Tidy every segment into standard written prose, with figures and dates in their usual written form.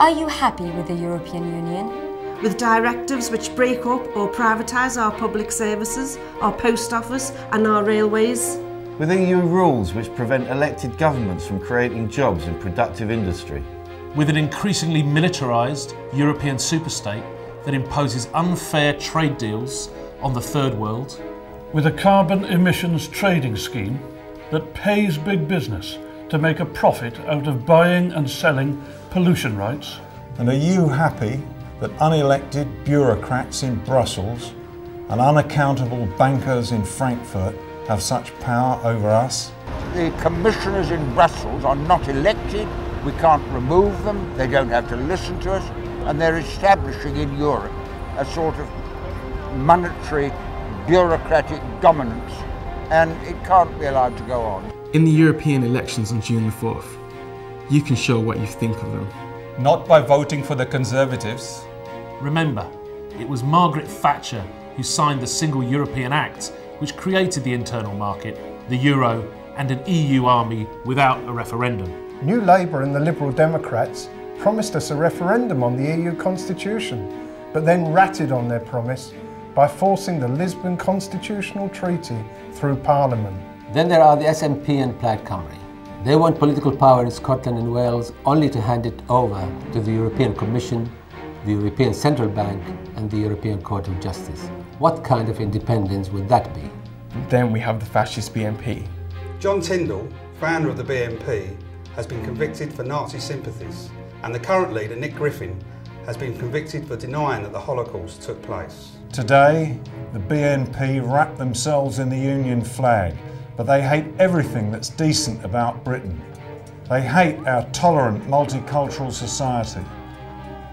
Are you happy with the European Union? With directives which break up or privatise our public services, our post office and our railways. With EU rules which prevent elected governments from creating jobs in productive industry. With an increasingly militarised European superstate that imposes unfair trade deals on the third world. With a carbon emissions trading scheme that pays big business to make a profit out of buying and selling pollution rights. And are you happy that unelected bureaucrats in Brussels and unaccountable bankers in Frankfurt have such power over us? The commissioners in Brussels are not elected, we can't remove them, they don't have to listen to us, and they're establishing in Europe a sort of monetary, bureaucratic dominance, and it can't be allowed to go on. In the European elections on June the 4th, you can show what you think of them. Not by voting for the Conservatives. Remember, it was Margaret Thatcher who signed the Single European Act, which created the internal market, the euro, and an EU army without a referendum. New Labour and the Liberal Democrats promised us a referendum on the EU constitution, but then ratted on their promise by forcing the Lisbon Constitutional Treaty through Parliament. Then there are the SNP and Plaid Cymru. They want political power in Scotland and Wales only to hand it over to the European Commission, the European Central Bank and the European Court of Justice. What kind of independence would that be? Then we have the fascist BNP. John Tyndall, founder of the BNP, has been convicted for Nazi sympathies, and the current leader, Nick Griffin, has been convicted for denying that the Holocaust took place. Today, the BNP wrap themselves in the Union flag, but they hate everything that's decent about Britain. They hate our tolerant multicultural society.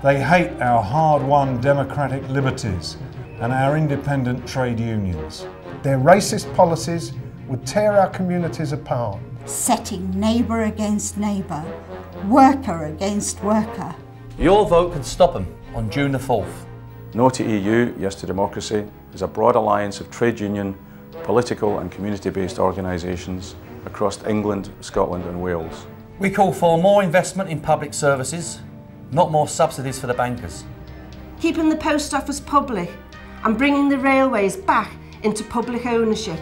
They hate our hard-won democratic liberties and our independent trade unions. Their racist policies would tear our communities apart. Setting neighbour against neighbour, worker against worker. Your vote can stop them on June the 4th. No2EU, Yes to Democracy is a broad alliance of trade union, political and community-based organisations across England, Scotland and Wales. We call for more investment in public services, not more subsidies for the bankers. Keeping the post office public and bringing the railways back into public ownership.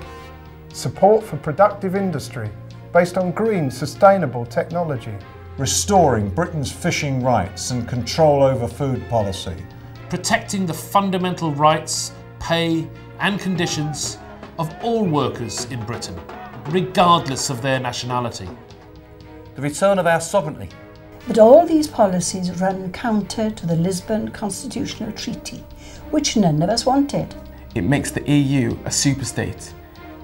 Support for productive industry based on green, sustainable technology. Restoring Britain's fishing rights and control over food policy. Protecting the fundamental rights, pay and conditions of all workers in Britain, regardless of their nationality. The return of our sovereignty. But all these policies run counter to the Lisbon Constitutional Treaty, which none of us wanted. It makes the EU a superstate.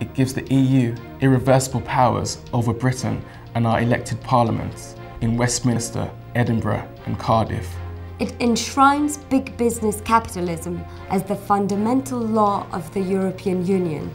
It gives the EU irreversible powers over Britain and our elected parliaments in Westminster, Edinburgh and Cardiff. It enshrines big business capitalism as the fundamental law of the European Union,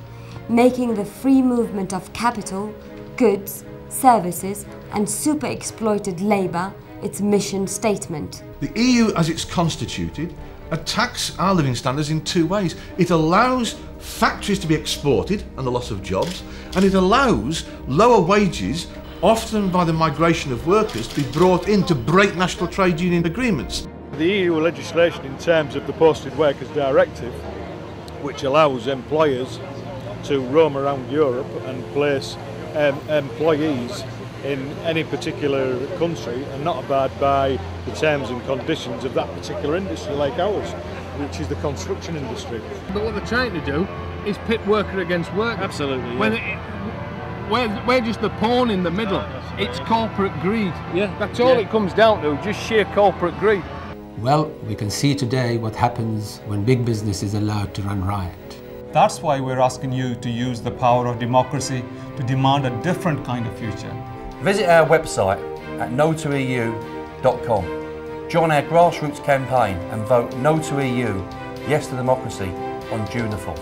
making the free movement of capital, goods, services and super-exploited labour its mission statement. The EU, as it's constituted, attacks our living standards in two ways. It allows factories to be exported and the loss of jobs, and it allows lower wages, often by the migration of workers, to be brought in to break national trade union agreements. The EU legislation in terms of the Posted Workers Directive, which allows employers to roam around Europe and place employees in any particular country and not abide by the terms and conditions of that particular industry like ours, which is the construction industry. But what they're trying to do is pit worker against worker. Absolutely. Yeah. When we're just the pawn in the middle. It's corporate greed. Yeah, that's all it comes down to, just sheer corporate greed. Well, we can see today what happens when big business is allowed to run riot. That's why we're asking you to use the power of democracy to demand a different kind of future. Visit our website at no2eu.com. Join our grassroots campaign and vote No2EU, Yes to Democracy on June the 4th.